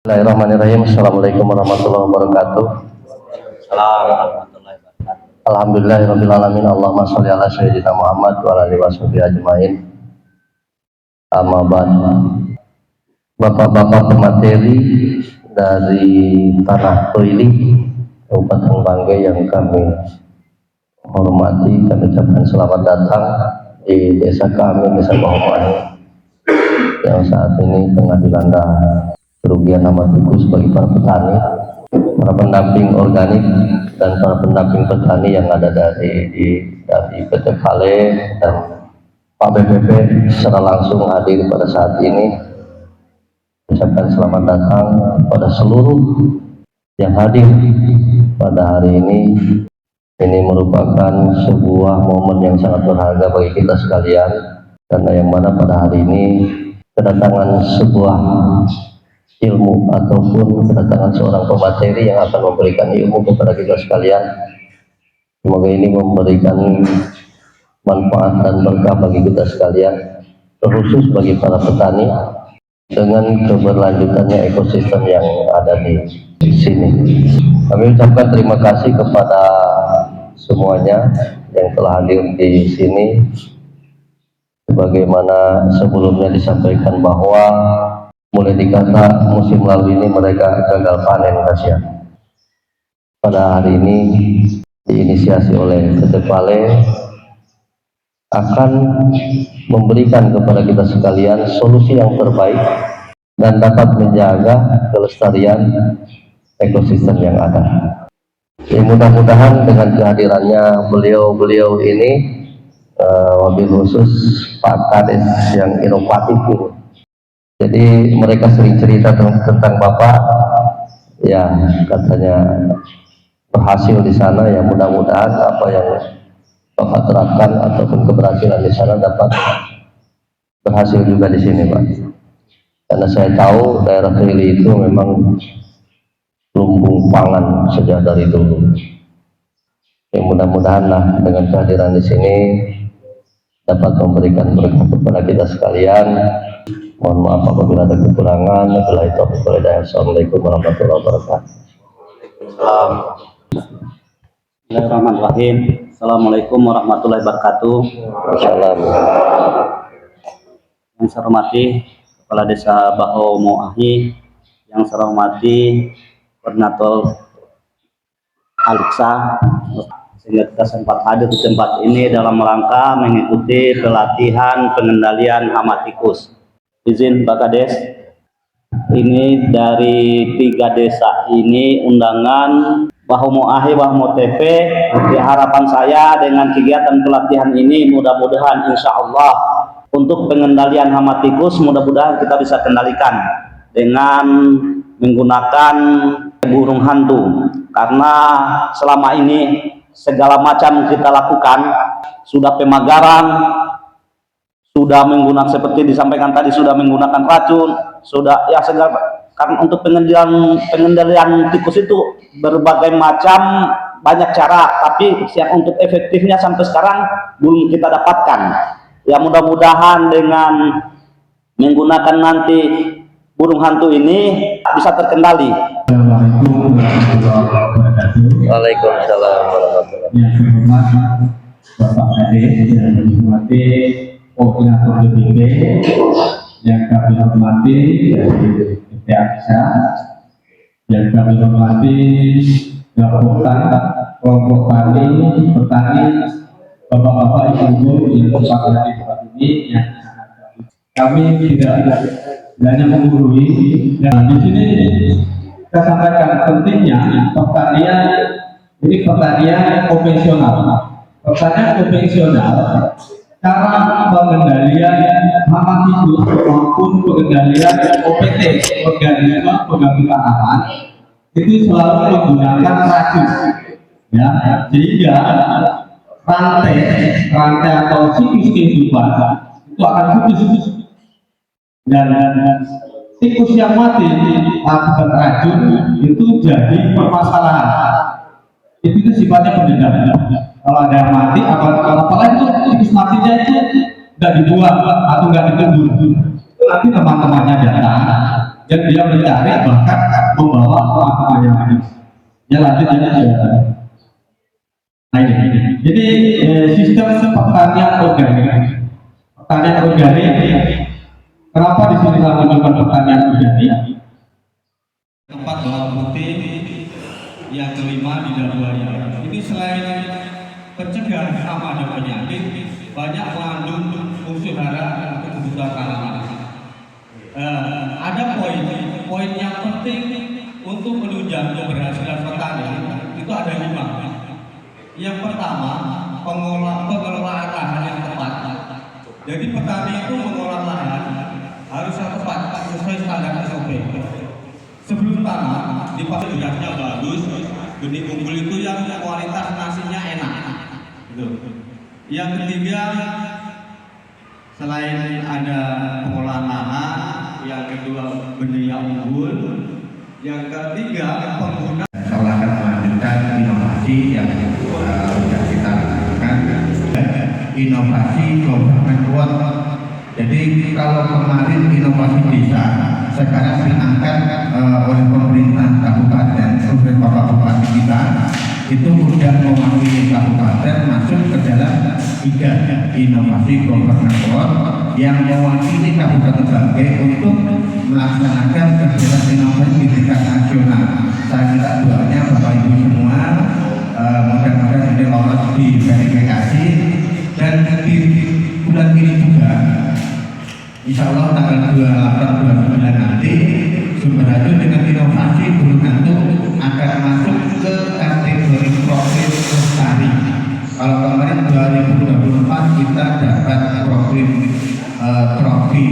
Bismillahirrahmanirrahim. Assalamualaikum warahmatullahi wabarakatuh. Alhamdulillahirabbil alamin. Allahumma shalli ala sayyidina Muhammad wa ala alihi washabihi ajmain. Amma ba'd. Bapak-bapak pemateri dari Tanah Toili, Kabupaten Banggai yang kami hormati, kami ucapkan selamat datang di desa kami, Desa Bahomahi, yang saat ini tengah dilanda kerugian hama tikus bagi para petani, para pendamping organik dan para pendamping petani yang ada dari PT Vale dan Pak BPP secara langsung hadir pada saat ini. Ucapkan selamat datang pada seluruh yang hadir pada hari ini. Ini merupakan sebuah momen yang sangat berharga bagi kita sekalian, karena yang mana pada hari ini kedatangan sebuah ilmu ataupun kedatangan seorang pemateri yang akan memberikan ilmu kepada kita sekalian. Semoga ini memberikan manfaat dan berkah bagi kita sekalian, terkhusus bagi para petani dengan keberlanjutannya ekosistem yang ada di sini. Kami ucapkan terima kasih kepada semuanya yang telah hadir di sini. Sebagaimana sebelumnya disampaikan bahwa mulai dikata musim lalu ini mereka gagal panen, kasihan. Pada hari ini diinisiasi oleh PT Vale akan memberikan kepada kita sekalian solusi yang terbaik dan dapat menjaga kelestarian ekosistem yang ada. Mudah-mudahan dengan kehadirannya beliau-beliau ini, wabil khusus Pak Kades yang inovatif ini. Jadi mereka sering cerita tentang Bapak, ya katanya berhasil di sana. Ya mudah-mudahan apa yang Bapak terapkan ataupun keberhasilan di sana dapat berhasil juga di sini, Pak. Karena saya tahu daerah Toili itu memang lumbung pangan sejak dari dulu. Ya mudah-mudahan lah dengan kehadiran di sini dapat memberikan berkah kepada kita sekalian. Mohon maaf apabila ada kekurangan. Assalamualaikum warahmatullahi wabarakatuh. Bismillahirrahmanirrahim. Assalamualaikum warahmatullahi wabarakatuh. Yang saya hormati Kepala Desa Bahomahi, yang saya hormati Koordinator Aliksa, sehingga kita sempat hadir di tempat ini dalam rangka mengikuti pelatihan pengendalian hama tikus. Izin Pak Kades, ini dari 3 desa ini undangan Bahomahi, Bahomotepe. Harapan saya dengan kegiatan pelatihan ini mudah-mudahan insya Allah untuk pengendalian hama tikus mudah-mudahan kita bisa kendalikan dengan menggunakan burung hantu, karena selama ini segala macam kita lakukan, sudah pemagaran, sudah menggunakan seperti disampaikan tadi, sudah menggunakan racun, sudah ya segala. Karena untuk pengendalian tikus itu berbagai macam banyak cara, tapi yang untuk efektifnya sampai sekarang belum kita dapatkan. Ya mudah-mudahan dengan menggunakan nanti burung hantu ini bisa terkendali. Waalaikumsalam warahmatullahi wabarakatuh. Yang terhormat Bapak Kades, yang dihormati Koordinator BPP, yang kami hormati dari PT Aksa, yang kami hormati gabungan kelompok tani, petani, bapak-bapak, ibu-ibu yang sempat hadir di tempat ini, yang kami tidak hanya menggurui. Dan di sini kita sampaikan pentingnya pertanian ini, pertanian konvensional. Pertanian konvensional, cara pengendalian hama tikus maupun pengendalian OPT, organisme pengganggu tanaman, itu selalu menggunakan racun, ya, sehingga rantai atau siklus kehidupan itu akan putus. Dan tikus yang mati akibat racun itu jadi permasalahan. Itu sifatnya pendendam. Kalau ada yang mati, apalagi itu tikus matinya itu nggak dibuang atau nggak dikubur, nanti teman-temannya datang dan dia mencari bahkan membawa apa yang lain. Ya lanjut ya. Nah ini. Jadi sistem pertanian organik. Pertanian organik. Kenapa di sini saya menunjukkan pertanian organik? Tempat bawang putih yang kelima di Dabuaya. Ini selain pencegah hama dan penyakit, banyak mengandung unsur hara untuk kebutuhan tanaman. Ada poin yang penting untuk menunjang keberhasilan petani itu ada 5. Yang pertama, pengelolaan lahan yang tepat. Jadi petani itu mengolah lahan harus yang tepat sesuai standar SOP. Sebelum tanam dipastikan beratnya bagus, benih unggul itu yang kualitas nasinya enak. Gitu. Yang ketiga, selain ada pengolahan lahan, yang kedua benih yang unggul, yang ketiga penggunaan. Saya akan melanjutkan inovasi yang sudah kita lakukan, inovasi government work. Jadi kalau kemarin inovasi desa, sekarang diangkat oleh pemerintah kabupaten, oleh Bapak Bupati kita, itu sudah mewakili kabupaten masuk ke dalam 3 inovasi government work yang mewakili Kabupaten Banggai untuk melaksanakan kegiatan inovasi di tingkat nasional. Saya minta doanya Bapak Ibu semua, mudah-mudahan ini lolos di verifikasi, dan di bulan ini juga Insya Allah tanggal 28-29 nanti Sumberaju dengan inovasi burung hantu akan masuk ke kategori profil lestari. Kalau kemarin 2024 kita dapat profil trofi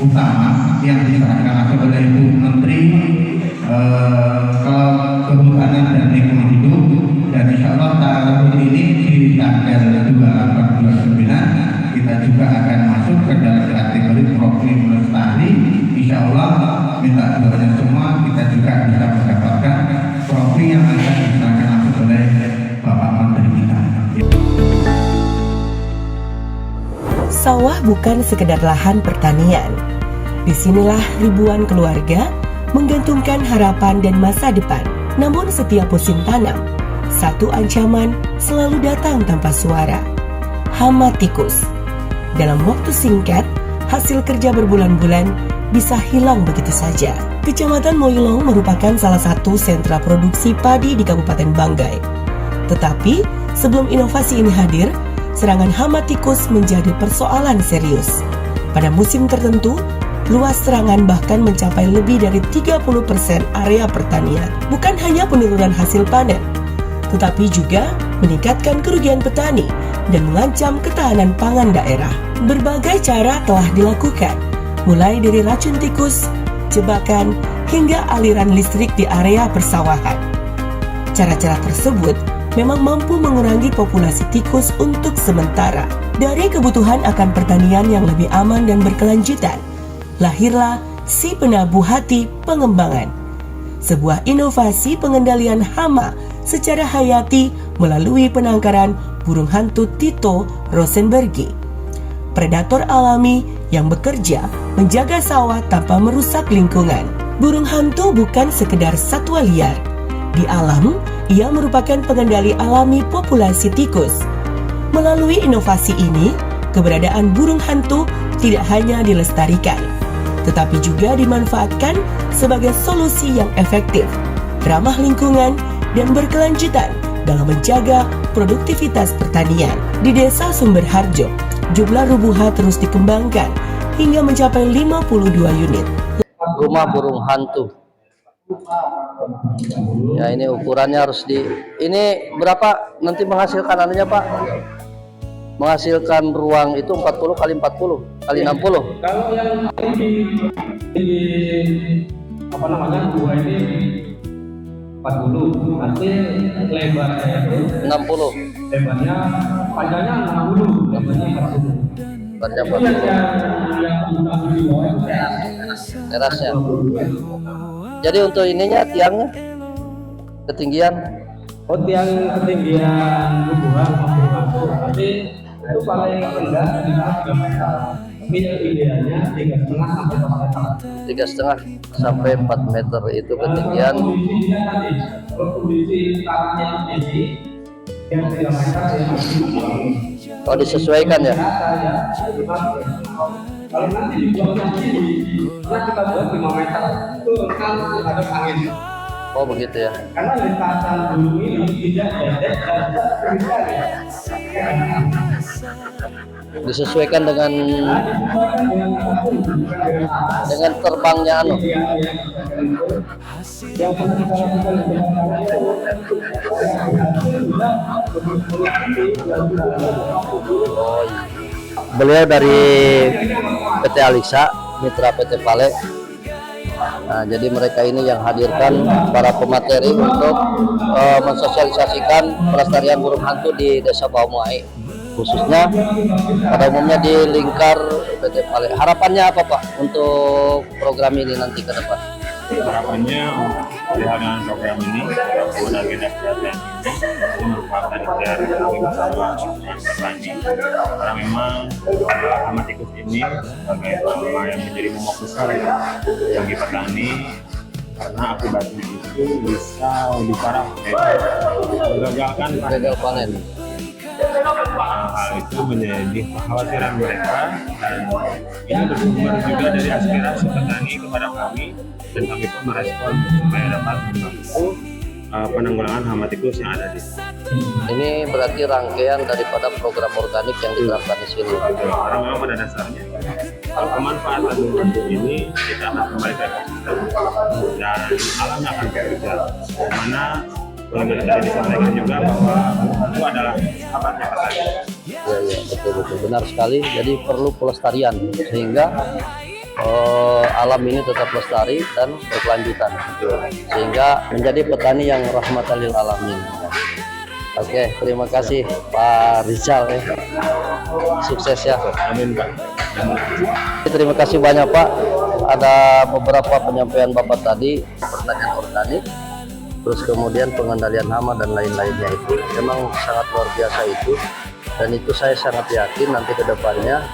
utama yang diserahkan langsung oleh Ibu Menteri Kehutanan dan Lingkungan Hidup, dan Insya Allah tahun ini di tanggal 28-29 kita juga akan masuk ke dalam kategori profil lestari. Insya Allah minta doanya semua kita juga bisa mendapatkan profil yang akan diserahkan langsung oleh Bapak Menteri kita. Sawah bukan sekedar lahan pertanian. Disinilah ribuan keluarga menggantungkan harapan dan masa depan. Namun setiap musim tanam, satu ancaman selalu datang tanpa suara. Hama tikus. Dalam waktu singkat, hasil kerja berbulan-bulan bisa hilang begitu saja. Kecamatan Moilong merupakan salah satu sentra produksi padi di Kabupaten Banggai. Tetapi, sebelum inovasi ini hadir, serangan hama tikus menjadi persoalan serius. Pada musim tertentu, luas serangan bahkan mencapai lebih dari 30% area pertanian. Bukan hanya penurunan hasil panen, tetapi juga meningkatkan kerugian petani dan mengancam ketahanan pangan daerah. Berbagai cara telah dilakukan, mulai dari racun tikus, jebakan, hingga aliran listrik di area persawahan. Cara-cara tersebut memang mampu mengurangi populasi tikus untuk sementara. Dari kebutuhan akan pertanian yang lebih aman dan berkelanjutan, lahirlah Si Penabuh Hati Pengembangan, sebuah inovasi pengendalian hama secara hayati melalui penangkaran burung hantu Tito rosenbergi, predator alami yang bekerja menjaga sawah tanpa merusak lingkungan. Burung hantu bukan sekedar satwa liar. Di alam, ia merupakan pengendali alami populasi tikus. Melalui inovasi ini, keberadaan burung hantu tidak hanya dilestarikan, tetapi juga dimanfaatkan sebagai solusi yang efektif, ramah lingkungan, dan berkelanjutan dalam menjaga produktivitas pertanian. Di Desa Sumberharjo, jumlah rubuha terus dikembangkan hingga mencapai 52 unit. Rumah burung hantu. Ya, ini ukurannya harus ini berapa nanti menghasilkan anunya Pak? Menghasilkan ruang itu 40 kali 40 kali 60. Kalau yang di apa namanya dua ini 40, nanti lebarnya itu 60. lebarnya panjangnya 60, lebarnya 40. Banyak Yang di bawah itu terasnya. Jadi untuk ininya tiangnya ketinggian. oh tiang ketinggian rubuhan 50, tapi itu paling rendah di 3 meter. Tapi yang idealnya 3,5 sampai 4 meter. 3,5 sampai 4 meter itu ketinggian. Kondisinya tadi, kalau kondisi tanahnya ini yang 3 meter yang Oh, disesuaikan ya? kalau nanti dibuatnya sini, kita buat 5 meter itu kan ada angin. Oh, begitu ya. Karena lintasan gunung ini tidak pendek dan tidak Disesuaikan dengan terbangnya anu. yang pernah kita lakukan Oh, iya. Beliau dari PT Aliksa, mitra PT Pale. Nah, jadi mereka ini yang hadirkan para pemateri untuk mensosialisasikan pelestarian burung hantu di Desa Bawmuai, khususnya pada umumnya di lingkar PT Pale. Harapannya apa Pak untuk program ini nanti ke depan? Harapannya melihat dengan program ini maupun agenda pelatihan ini merupakan ikhtiar kami bersama dengan petani, karena memang hama tikus ini sebagai hama yang menjadi momok besar bagi petani, karena akibatnya itu bisa lebih parah menggagalkan Gagal panen. hal itu menjadi kekhawatiran mereka, dan ini bersumber juga dari aspirasi petani kepada kami, dan kami pun merespon supaya dapat membantu penanggulangan hama tikus yang ada di sini. Ini berarti rangkaian daripada program organik yang diterapkan di sini. Karena memang pada dasarnya kalau pemanfaatan burung ini kita akan kembali ke ekosistem dan alam akan bekerja. Mana bagaimana tadi disampaikan juga bahwa itu adalah sahabatnya petani. Ya, betul benar sekali. Jadi perlu pelestarian sehingga alam ini tetap lestari dan berkelanjutan, sehingga menjadi petani yang rahmatan lil alamin. Oke, terima kasih Pak Rizal ya. Sukses ya. Amin Pak. Terima kasih banyak Pak. Ada beberapa penyampaian Bapak tadi, pertanyaan organik, terus kemudian pengendalian hama dan lain-lainnya, itu memang sangat luar biasa itu, dan itu saya sangat yakin nanti ke depannya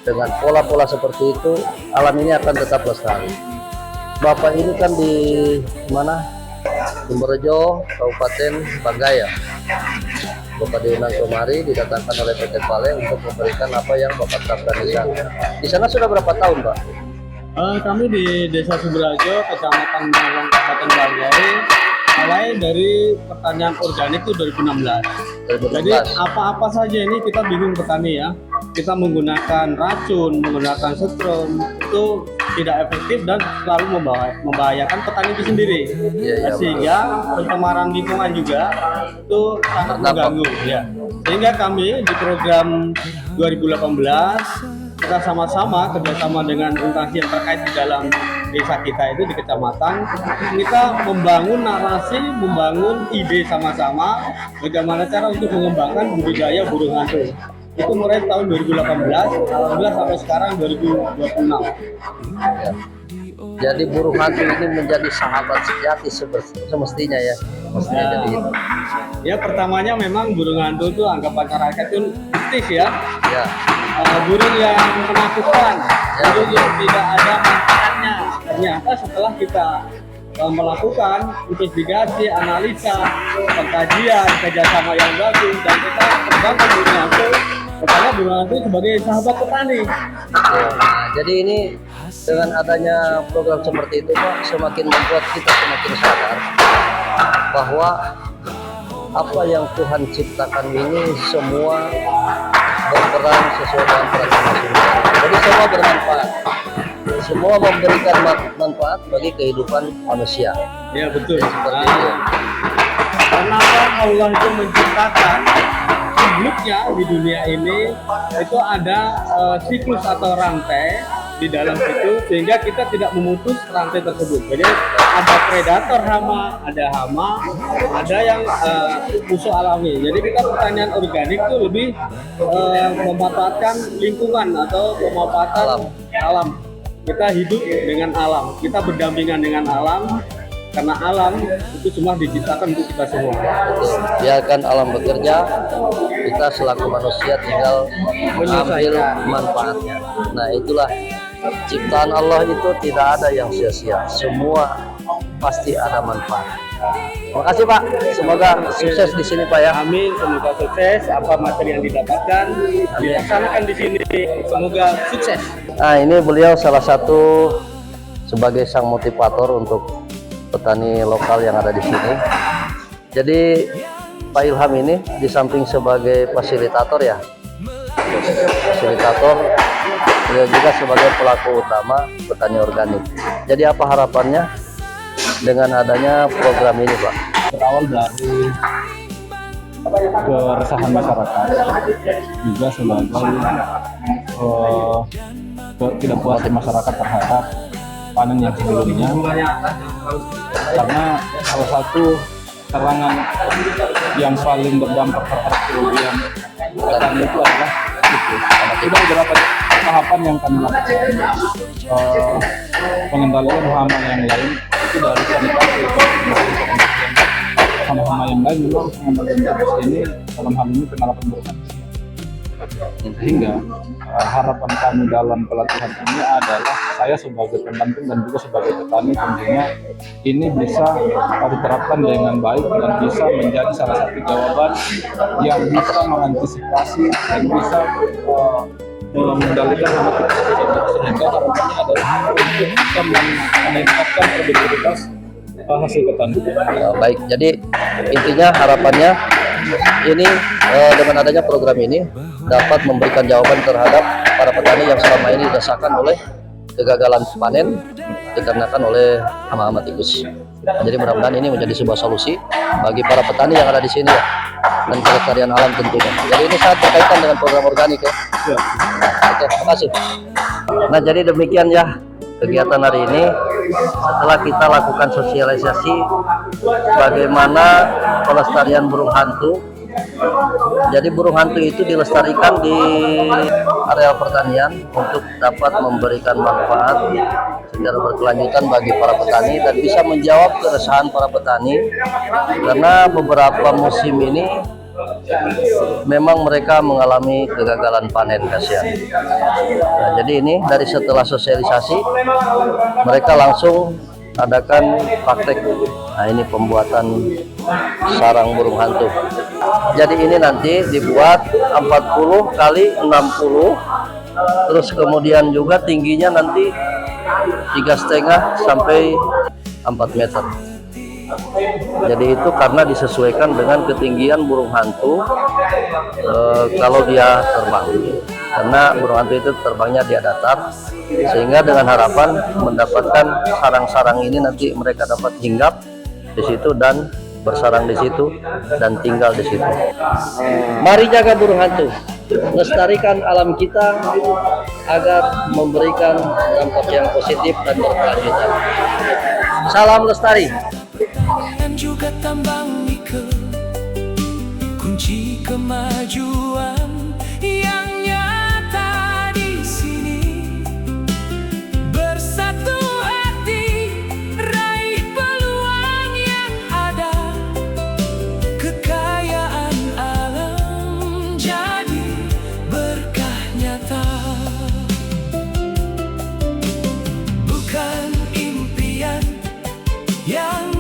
dengan pola-pola seperti itu alam ini akan tetap lestari. Bapak ini kan di mana? Sumberjo, Kabupaten Banggai ya. Bapak diundang kemari, didatangkan oleh PT Pale untuk memberikan apa yang Bapak terapkan di sana. Di sana sudah berapa tahun Pak? Kami di Desa Sumberjo, Kecamatan Balong, Kabupaten Banggai, mulai dari pertanian organik itu 2016. Jadi apa-apa saja ini kita bingung petani ya. Kita menggunakan racun, menggunakan setrum, itu tidak efektif dan selalu membahayakan petani itu sendiri. Sehingga pencemaran lingkungan juga itu sangat mengganggu. Ya. Sehingga kami di program 2018 kita sama-sama kerjasama dengan instansi yang terkait di dalam desa kita itu di kecamatan, kita membangun narasi, membangun ide sama-sama bagaimana cara untuk mengembangkan budidaya burung hantu. Itu mulai tahun 2018, alhamdulillah sampai sekarang 2026. Jadi burung hantu ini menjadi sahabat sejati semestinya ya. Mestinya jadi itu. Ya, pertamanya memang burung hantu itu anggapan masyarakat itu mistis ya. Ya. Burung yang menakutkan, burung yang tidak ada manfaatnya. Ternyata setelah kita melakukan investigasi, analisa, pengkajian, kerjasama yang bagus, dan kita kembangkan burung hantu, karena burung hantu sebagai sahabat petani. Jadi ini dengan adanya program seperti itu Pak, semakin membuat kita semakin sadar bahwa apa yang Tuhan ciptakan ini semua berperan sesuai dengan peran masing-masing. Jadi semua bermanfaat. Semua memberikan manfaat bagi kehidupan manusia. Ya betul. Seperti itu. Kenapa Allah itu menciptakan sebelumnya di dunia ini itu ada siklus atau rantai di dalam situ, sehingga kita tidak memutus rantai tersebut. Jadi ada predator hama, ada yang musuh alami. Jadi kita pertanian organik itu lebih memanfaatkan lingkungan atau pemanfaatan alam. Kita hidup dengan alam, kita berdampingan dengan alam, karena alam itu semua diciptakan untuk kita semua. Biarkan alam bekerja, kita selaku manusia tinggal mengambil manfaatnya. Nah, itulah ciptaan Allah itu tidak ada yang sia-sia, semua pasti ada manfaat. Terima kasih Pak, semoga sukses di sini Pak ya. Amin, semoga sukses. Apa materi yang didapatkan dilaksanakan di sini, semoga sukses. Nah, ini beliau salah satu sebagai sang motivator untuk petani lokal yang ada di sini. Jadi Pak Ilham ini di samping sebagai fasilitator ya, beliau juga sebagai pelaku utama petani organik. Jadi apa harapannya dengan adanya program ini Pak? Berawal dari keresahan masyarakat, juga sebagai ketidakpuasan masyarakat terhadap panen yang sebelumnya, karena salah satu serangan yang paling berdampak terhadap kerugian petani itu adalah itu. Sudah beberapa tahapan yang kami lakukan, pengendalian hama yang lain itu dari sanitasi, hama-hama yang lain memang pengendalian ini dalam hal ini penerapan burung. Sehingga harapan kami dalam pelatihan ini adalah saya sebagai pendamping dan juga sebagai petani tentunya ini bisa diterapkan dengan baik dan bisa menjadi salah satu jawaban yang bisa mengantisipasi dan bisa mengendalikan hama tikus tersebut, sehingga harapannya adalah untuk bisa meningkatkan produktivitas hasil petani. Baik, jadi intinya harapannya ini dengan adanya program ini dapat memberikan jawaban terhadap para petani yang selama ini dirasakan oleh kegagalan panen dikarenakan oleh hama-hama tikus. Jadi mudah-mudahan ini menjadi sebuah solusi bagi para petani yang ada di sini ya, dan kelestarian alam tentunya. Jadi ini sangat berkaitan dengan program organik ya. Oke, terima kasih. Nah, jadi demikian ya kegiatan hari ini. Setelah kita lakukan sosialisasi bagaimana pelestarian burung hantu. Jadi burung hantu itu dilestarikan di area pertanian untuk dapat memberikan manfaat secara berkelanjutan bagi para petani dan bisa menjawab keresahan para petani, karena beberapa musim ini memang mereka mengalami kegagalan panen, kasihan. Nah, jadi ini dari setelah sosialisasi mereka langsung adakan praktek. Nah, ini pembuatan sarang burung hantu. Jadi ini nanti dibuat 40 kali 60, terus kemudian juga tingginya nanti 3,5 sampai 4 meter. Jadi itu karena disesuaikan dengan ketinggian burung hantu kalau dia terbang, karena burung hantu itu terbangnya dia datar, sehingga dengan harapan mendapatkan sarang-sarang ini nanti mereka dapat hinggap di situ dan bersarang di situ dan tinggal di situ. Mari jaga burung hantu, lestarikan alam kita agar memberikan dampak yang positif dan berkelanjutan. Salam lestari. Dan juga tambang nikel, kunci kemajuan yang nyata di sini. Bersatu hati, raih peluang yang ada, kekayaan alam jadi berkah nyata. Bukan impian yang